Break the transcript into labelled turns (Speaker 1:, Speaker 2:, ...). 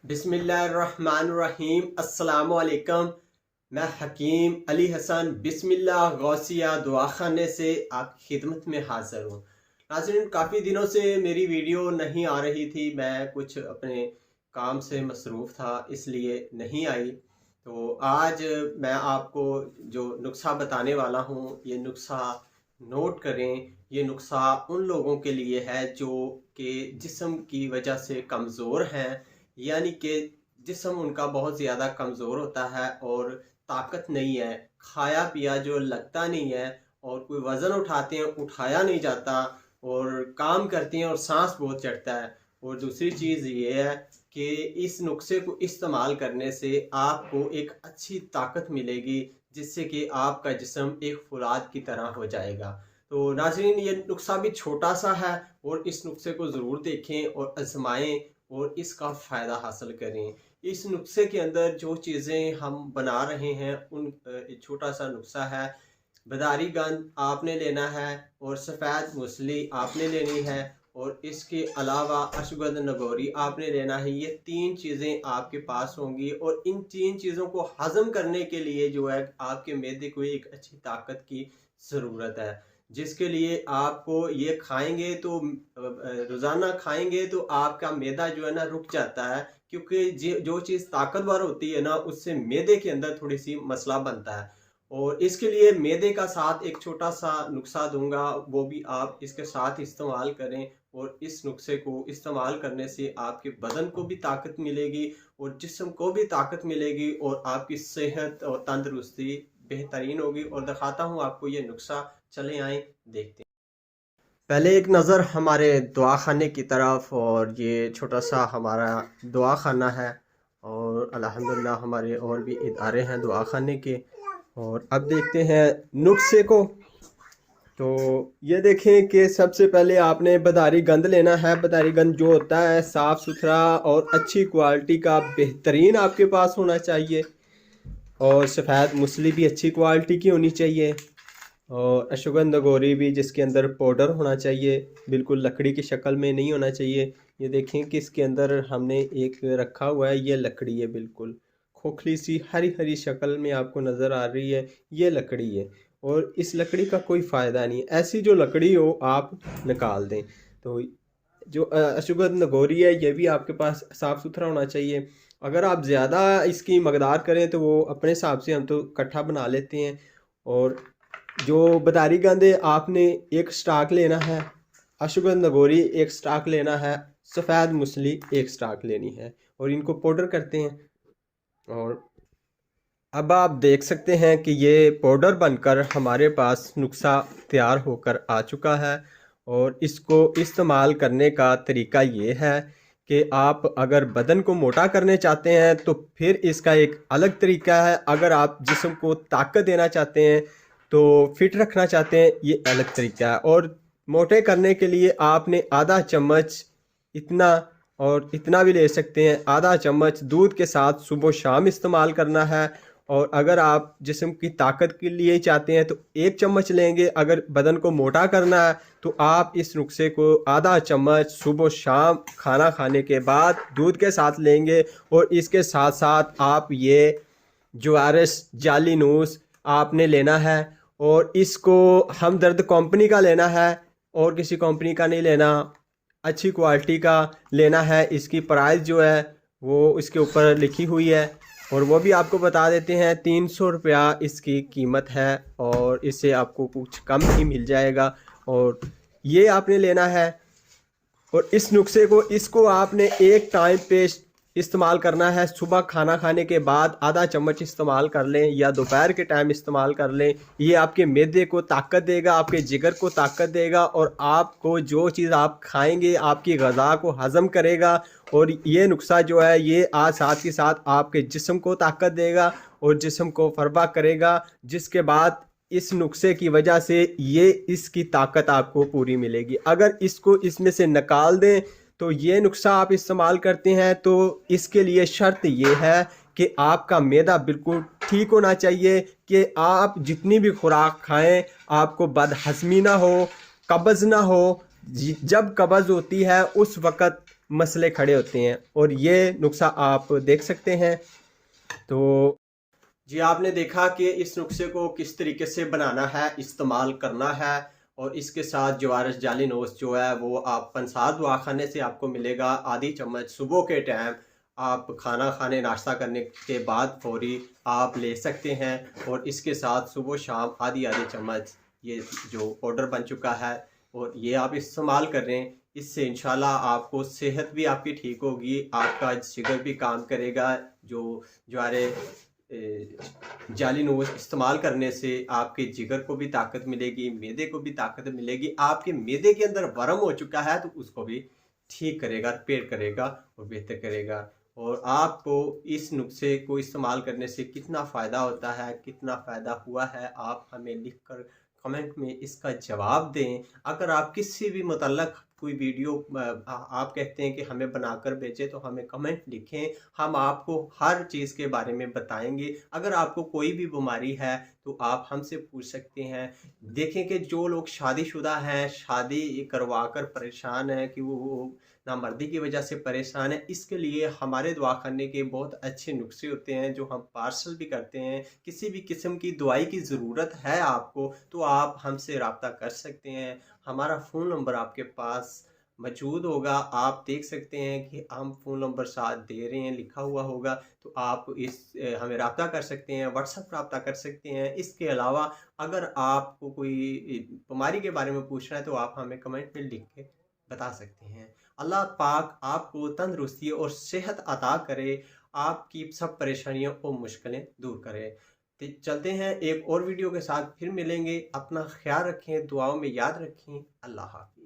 Speaker 1: बिस्मिल्लाहिर्रहमानिर्रहीम। अस्सलाम वालेकुम। मैं हकीम अली हसन बिस्मिल्लाह गौसिया दुआखाने से आपकी खिदमत में हाज़िर हूँ। नाज़रीन, काफ़ी दिनों से मेरी वीडियो नहीं आ रही थी। मैं कुछ अपने काम से मसरूफ़ था, इसलिए नहीं आई। तो आज मैं आपको जो नुस्ख़ा बताने वाला हूँ, ये नुस्ख़ा नोट करें। ये नुस्ख़ा उन लोगों के लिए है जो कि जिस्म की वजह से कमज़ोर हैं, यानी कि जिस्म उनका बहुत ज़्यादा कमज़ोर होता है और ताकत नहीं है, खाया पिया जो लगता नहीं है, और कोई वज़न उठाते हैं उठाया नहीं जाता, और काम करते हैं और सांस बहुत चढ़ता है। और दूसरी चीज़ ये है कि इस नुस्खे को इस्तेमाल करने से आपको एक अच्छी ताकत मिलेगी, जिससे कि आपका जिस्म एक फौलाद की तरह हो जाएगा। तो नाज़रीन, ये नुस्खा भी छोटा सा है और इस नुस्खे को ज़रूर देखें और आज़माएं और इसका फ़ायदा हासिल करें। इस नुस्खे के अंदर जो चीज़ें हम बना रहे हैं उन छोटा सा नुस्खा है। बदारी गंद आपने लेना है और सफ़ेद मूसली आपने लेनी है, और इसके अलावा अश्वगंध नगौरी आपने लेना है। ये 3 चीज़ें आपके पास होंगी, और इन 3 चीज़ों को हज़म करने के लिए जो है आपके मैदे को एक अच्छी ताकत की ज़रूरत है, जिसके लिए आपको ये खाएंगे तो रोज़ाना खाएंगे तो आपका मैदा जो है ना रुक जाता है, क्योंकि जो चीज़ ताकतवर होती है ना, उससे मैदे के अंदर थोड़ी सी मसला बनता है। और इसके लिए मैदे का साथ एक छोटा सा नुस्खा दूंगा, वो भी आप इसके साथ इस्तेमाल करें। और इस नुस्खे को इस्तेमाल करने से आपके बदन को भी ताकत मिलेगी और जिस्म को भी ताकत मिलेगी, और आपकी सेहत और तंदुरुस्ती बेहतरीन होगी। और दिखाता हूँ आपको ये नुस्खा, चले आए देखते हैं। पहले एक नज़र हमारे दुआ खाने की तरफ, और ये छोटा सा हमारा दुआ खाना है, और अल्हम्दुलिल्लाह हमारे और भी इदारे हैं दुआ खाने के। और अब देखते हैं नुस्खे को। तो ये देखें कि सबसे पहले आपने बदारी गंद लेना है। बदारी गंद जो होता है साफ़ सुथरा और अच्छी क्वालिटी का बेहतरीन आपके पास होना चाहिए, और सफ़ेद मूसली भी अच्छी क्वालिटी की होनी चाहिए, और अश्वगंध नगौरी भी जिसके अंदर पाउडर होना चाहिए, बिल्कुल लकड़ी की शक्ल में नहीं होना चाहिए। ये देखें कि इसके अंदर हमने एक रखा हुआ है, ये लकड़ी है, बिल्कुल खोखली सी हरी हरी शक्ल में आपको नज़र आ रही है, ये लकड़ी है। और इस लकड़ी का कोई फ़ायदा नहीं, ऐसी जो लकड़ी हो आप निकाल दें। तो जो अश्वगंध नगौरी है, ये भी आपके पास साफ़ सुथरा होना चाहिए। अगर आप ज़्यादा इसकी मकदार करें तो वो अपने हिसाब से हम तो इकट्ठा बना लेते हैं। और जो बदारी गंद है आपने एक स्टाक लेना है, अश्वगंध नगौरी एक स्टाक लेना है, सफ़ेद मूसली एक स्टाक लेनी है, और इनको पाउडर करते हैं। और अब आप देख सकते हैं कि ये पाउडर बनकर हमारे पास नुस्खा तैयार होकर आ चुका है। और इसको इस्तेमाल करने का तरीका ये है कि आप अगर बदन को मोटा करने चाहते हैं तो फिर इसका एक अलग तरीका है। अगर आप जिस्म को ताकत देना चाहते हैं, तो फिट रखना चाहते हैं, ये अलग तरीका है। और मोटे करने के लिए आपने आधा चम्मच इतना, और इतना भी ले सकते हैं, आधा चम्मच दूध के साथ सुबह शाम इस्तेमाल करना है। और अगर आप जिस्म की ताकत के लिए चाहते हैं तो 1 चम्मच लेंगे। अगर बदन को मोटा करना है तो आप इस नुस्खे को आधा चम्मच सुबह शाम खाना खाने के बाद दूध के साथ लेंगे। और इसके साथ साथ आप ये ज्वारस जाली नूस आपने लेना है, और इसको हमदर्द कंपनी का लेना है, और किसी कंपनी का नहीं लेना, अच्छी क्वालिटी का लेना है। इसकी प्राइस जो है वो इसके ऊपर लिखी हुई है, और वो भी आपको बता देते हैं। 300 रुपया इसकी कीमत है, और इससे आपको कुछ कम ही मिल जाएगा। और ये आपने लेना है। और इस नुस्खे को इसको आपने एक टाइम पे इस्तेमाल करना है। सुबह खाना खाने के बाद आधा चम्मच इस्तेमाल कर लें, या दोपहर के टाइम इस्तेमाल कर लें। ये आपके मैदे को ताकत देगा, आपके जिगर को ताकत देगा, और आपको जो चीज़ आप खाएंगे आपकी ग़िज़ा को हज़म करेगा। और ये नुस्खा जो है ये आज साथ के साथ आपके जिस्म को ताकत देगा और जिस्म को फरबा करेगा, जिसके बाद इस नुस्खे की वजह से ये इसकी ताकत आपको पूरी मिलेगी। अगर इसको इसमें से निकाल दें तो ये नुस्खा आप इस्तेमाल करते हैं तो इसके लिए शर्त ये है कि आपका मैदा बिल्कुल ठीक होना चाहिए, कि आप जितनी भी खुराक खाएं आपको बदहज़मी ना हो, कब्ज़ ना हो। जब कब्ज़ होती है उस वक़्त मसले खड़े होते हैं। और ये नुस्खा आप देख सकते हैं। तो जी आपने देखा कि इस नुस्खे को किस तरीके से बनाना है, इस्तेमाल करना है। और इसके साथ जवारस जाली नोश जो है वो आप पंसार दवाखाने से आपको मिलेगा। आधी चम्मच सुबह के टाइम आप खाना खाने नाश्ता करने के बाद फौरी आप ले सकते हैं। और इसके साथ सुबह शाम आधी आधी चम्मच ये जो पाउडर बन चुका है और ये आप इस्तेमाल कर रहे हैं। इससे इंशाल्लाह आपको सेहत भी आपकी ठीक होगी, आपका जिगर भी काम करेगा। जो ज्वारे जाली नोश इस्तेमाल करने से आपके जिगर को भी ताकत मिलेगी, मैदे को भी ताकत मिलेगी। आपके मैदे के अंदर वरम हो चुका है तो उसको भी ठीक करेगा, रिपेयर करेगा और बेहतर करेगा। और आपको इस नुस्खे को इस्तेमाल करने से कितना फ़ायदा होता है, कितना फ़ायदा हुआ है, आप हमें लिख कर कमेंट में इसका जवाब दें। अगर आप किसी भी मुतल्लक कोई वीडियो आप कहते हैं कि हमें बनाकर भेजें तो हमें कमेंट लिखें, हम आपको हर चीज़ के बारे में बताएंगे। अगर आपको कोई भी बीमारी है तो आप हमसे पूछ सकते हैं। देखें कि जो लोग शादीशुदा हैं, शादी करवा कर परेशान हैं कि वो नामर्दी की वजह से परेशान है, इसके लिए हमारे दवाखाने के बहुत अच्छे नुस्खे होते हैं जो हम पार्सल भी करते हैं। किसी भी किस्म की दवाई की ज़रूरत है आपको तो आप हमसे रब्ता कर सकते हैं। हमारा फ़ोन नंबर आपके पास मौजूद होगा, आप देख सकते हैं कि हम फ़ोन नंबर साथ दे रहे हैं, लिखा हुआ होगा। तो आप हमें रब्ता कर सकते हैं, व्हाट्सएप रब्ता कर सकते हैं। इसके अलावा अगर आपको कोई बीमारी के बारे में पूछना है तो आप हमें कमेंट में लिख के बता सकते हैं। अल्लाह पाक आपको तंदुरुस्ती और सेहत अता करे, आपकी सब परेशानियों और मुश्किलें दूर करे। तो चलते हैं एक और वीडियो के साथ, फिर मिलेंगे। अपना ख्याल रखें, दुआओं में याद रखें। अल्लाह हाफ़िज़।